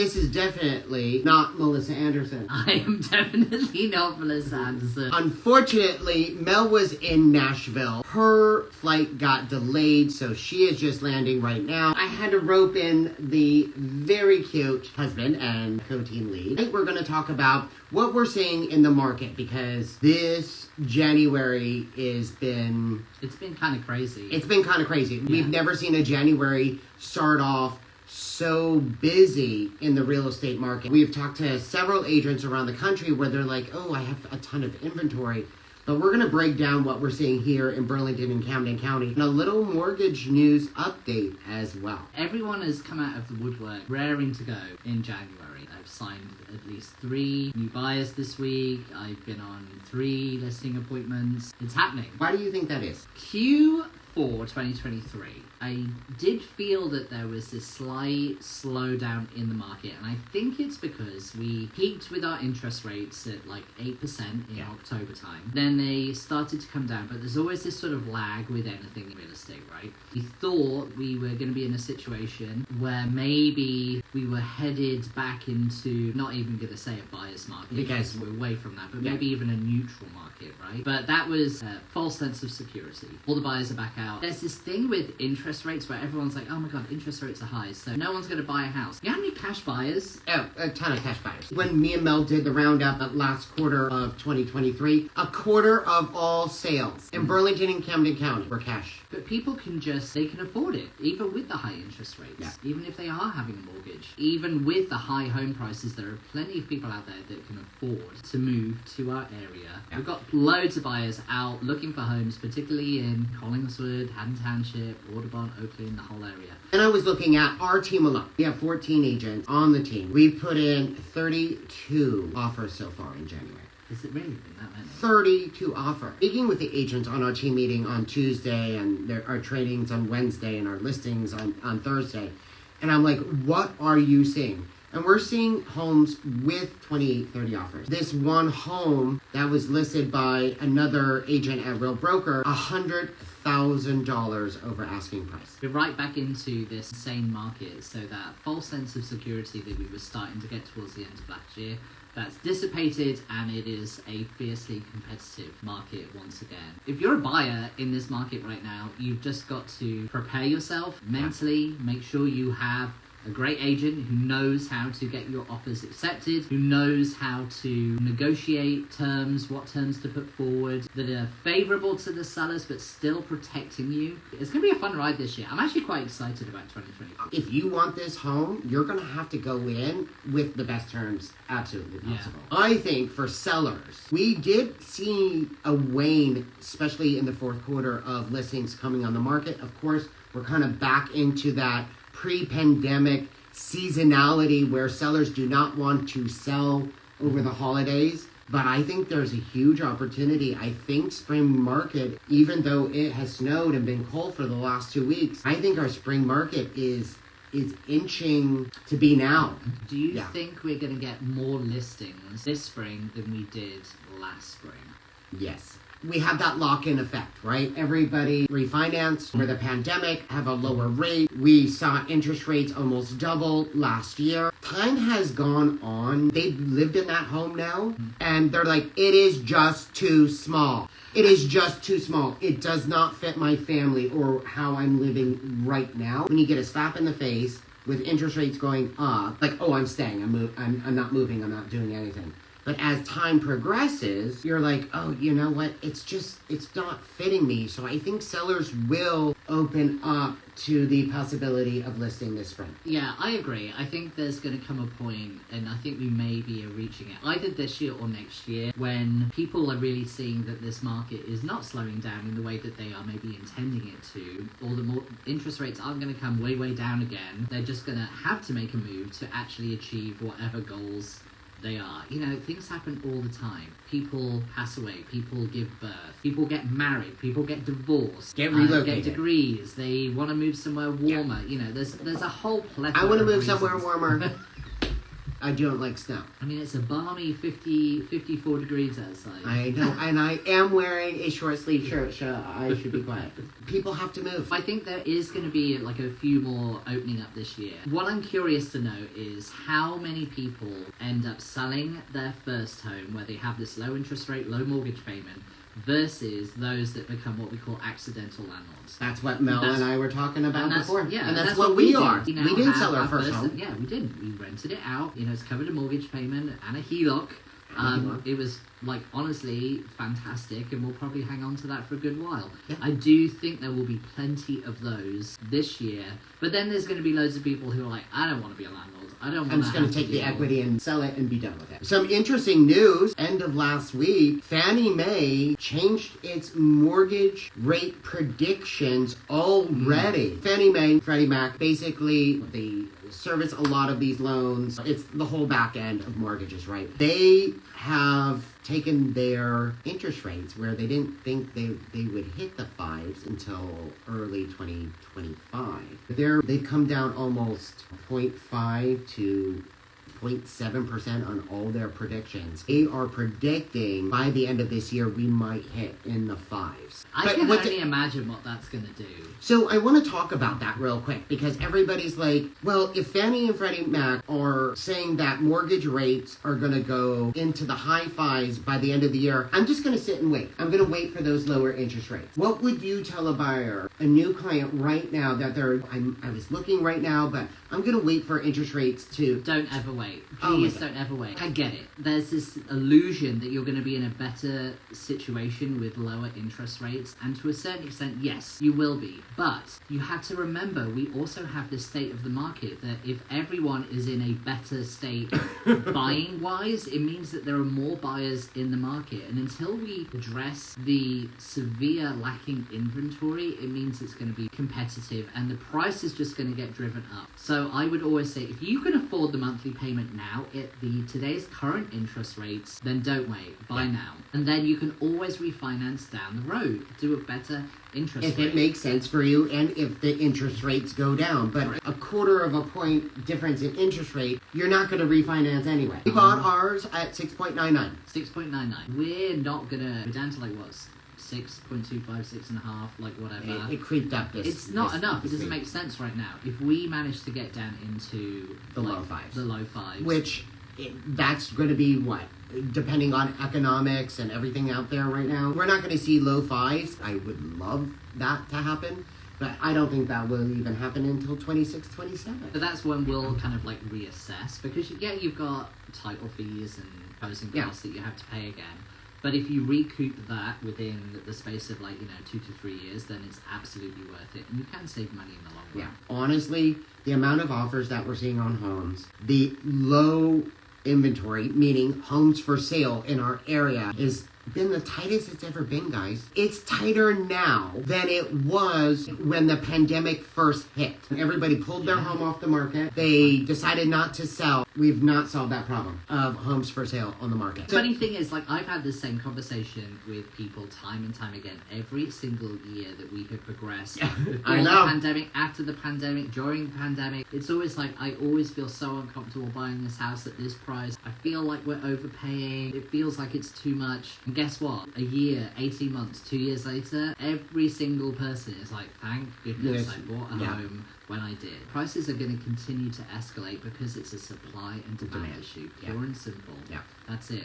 This is definitely not Melissa Anderson. I am definitely not Melissa Anderson. Unfortunately, Mel was in Nashville. Her flight got delayed, so she is just landing right now. I had to rope in the very cute husband and co-team lead. Tonight we're going to talk about what we're seeing in the market, because this January it's been kind of crazy. It's been kind of crazy. Yeah. We've never seen a January start off so busy in the real estate market. We've talked to several agents around the country where they're like, oh, I have a ton of inventory. But we're going to break down what we're seeing here in Burlington and Camden County, and a little mortgage news update as well. Everyone has come out of the woodwork raring to go in January. I've signed at least 3 new buyers this week. I've been on 3 listing appointments. It's happening. Why do you think that is? Q4 2023. I did feel that there was this slight slowdown in the market, and I think it's because we peaked with our interest rates at like 8% in October time. Then they started to come down, but there's always this sort of lag with anything in real estate, right? We thought we were going to be in a situation where maybe we were headed back into, not even going to say a buyer's market, because we're away from that, but maybe even a neutral market, right? But that was a false sense of security. All the buyers are back out. There's this thing with interest rates where everyone's like, oh my god, interest rates are high, so no one's going to buy a house. You know how many cash buyers? Oh, a ton of cash buyers. When me and Mel did the roundup at last quarter of 2023, a quarter of all sales in Burlington and Camden County were cash. But people they can afford it, even with the high interest rates, even if they are having a mortgage. Even with the high home prices, there are plenty of people out there that can afford to move to our area. We've got loads of buyers out looking for homes, particularly in Collingswood, Haddon Township, Audubon, Oakland, the whole area. And I was looking at our team alone. We have 14 agents on the team. We've put in 32 offers so far in January. Has it really been that many? 32 offers. Speaking with the agents on our team meeting on Tuesday, and our trainings on Wednesday, and our listings on Thursday, and I'm like, what are you seeing? And we're seeing homes with 28, 30 offers. This one home that was listed by another agent at Real Broker, $100,000 over asking price. We're right back into this insane market, so that false sense of security that we were starting to get towards the end of last year, that's dissipated, and it is a fiercely competitive market once again. If you're a buyer in this market right now, you've just got to prepare yourself mentally, make sure you have a great agent who knows how to get your offers accepted, who knows how to negotiate terms, what terms to put forward that are favourable to the sellers but still protecting you. It's going to be a fun ride this year. I'm actually quite excited about 2024. If you want this home, you're going to have to go in with the best terms absolutely possible. Yeah. I think for sellers, we did see a wane, especially in the fourth quarter, of listings coming on the market. Of course, we're kind of back into that pre-pandemic seasonality where sellers do not want to sell over the holidays. But I think there's a huge opportunity. I think spring market, even though it has snowed and been cold for the last 2 weeks, I think our spring market is inching to be now. Do you think we're going to get more listings this spring than we did last spring? Yes. We have that lock-in effect, right? Everybody refinanced for the pandemic, have a lower rate. We saw interest rates almost double last year. Time has gone on. They've lived in that home now, and they're like, it is just too small. It is just too small. It does not fit my family or how I'm living right now. When you get a slap in the face with interest rates going up, like, oh, I'm staying. I'm not moving. I'm not doing anything. But as time progresses, you're like, oh, you know what? It's not fitting me. So I think sellers will open up to the possibility of listing this spring. Yeah, I agree. I think there's going to come a point, and I think we may be reaching it, either this year or next year, when people are really seeing that this market is not slowing down in the way that they are maybe intending it to, or the more interest rates aren't going to come way, way down again. They're just going to have to make a move to actually achieve whatever goals they are. You know, things happen all the time. People pass away, people give birth, people get married, people get divorced, get relocated, get degrees, they want to move somewhere warmer. You know, there's a whole plethora. I want to move somewhere warmer. I don't like snow. I mean, it's a balmy 54 degrees outside. I know, and I am wearing a short sleeve shirt, so I should be quiet. People have to move. I think there is going to be like a few more opening up this year. What I'm curious to know is how many people end up selling their first home where they have this low interest rate, low mortgage payment, versus those that become what we call accidental landlords. That's what Mel and I were talking about before. Yeah, and that's what we are. We didn't sell our first home. Yeah, we didn't. We rented it out. You know, it's covered a mortgage payment and a HELOC. It was, like, honestly fantastic, and we'll probably hang on to that for a good while. Yeah. I do think there will be plenty of those this year, but then there's going to be loads of people who are like, I don't want to be a landlord. I'm just going to take the equity and sell it and be done with it. Some interesting news. End of last week, Fannie Mae changed its mortgage rate predictions already. Fannie Mae, Freddie Mac, basically they service a lot of these loans. It's the whole back end of mortgages, right? They have taken their interest rates where they didn't think they would hit the fives until early 2025. They've come down almost 0.5 to 0.7% on all their predictions. They are predicting by the end of this year we might hit in the fives. I can only imagine what that's going to do. So I want to talk about that real quick because everybody's like, well, if Fannie and Freddie Mac are saying that mortgage rates are going to go into the high fives by the end of the year, I'm just going to sit and wait. I'm going to wait for those lower interest rates. What would you tell a buyer, a new client right now that I was looking right now, but I'm going to wait for interest rates to... Don't ever wait. Please don't ever wait. I get it. There's this illusion that you're going to be in a better situation with lower interest rates, and to a certain extent, yes, you will be. But you have to remember, we also have this state of the market that if everyone is in a better state buying-wise, it means that there are more buyers in the market. And until we address the severe lacking inventory, it means it's going to be competitive, and the price is just going to get driven up. So I would always say, if you can afford the monthly payment now at today's current interest rates, then don't wait. Buy now. And then you can always refinance down the road. Do a better interest rate. If it makes sense for you and if the interest rates go down. But a 1/4 point difference in interest rate, you're not going to refinance anyway. We bought ours at 6.99. 6.99. We're not going to... We're down to like what? 6.25, 6.5, like whatever. It creeped up this. It's not enough. It doesn't make sense right now. If we manage to get down into the low fives. The low fives. Which, that's going to be what? Depending on economics and everything out there right now. We're not going to see low fives. I would love that to happen. But I don't think that will even happen until 26, 27. But that's when we'll kind of like reassess. Because, yeah, you've got title fees and closing costs that you have to pay again. But if you recoup that within the space of 2 to 3 years, then it's absolutely worth it. And you can save money in the long run. Yeah. Honestly, the amount of offers that we're seeing on homes, the low inventory, meaning homes for sale in our area, is been the tightest it's ever been, guys. It's tighter now than it was when the pandemic first hit. Everybody pulled their home off the market. They decided not to sell. We've not solved that problem of homes for sale on the market. The funny thing is, I've had the same conversation with people time and time again. Every single year that we have progressed. Before the pandemic, after the pandemic, during the pandemic. It's always I always feel so uncomfortable buying this house at this price. I feel like we're overpaying. It feels like it's too much. And guess what? A year, 18 months, 2 years later, every single person is like, thank goodness I bought a home when I did. Prices are going to continue to escalate because it's a supply and demand issue. Pure and simple. Yeah. That's it.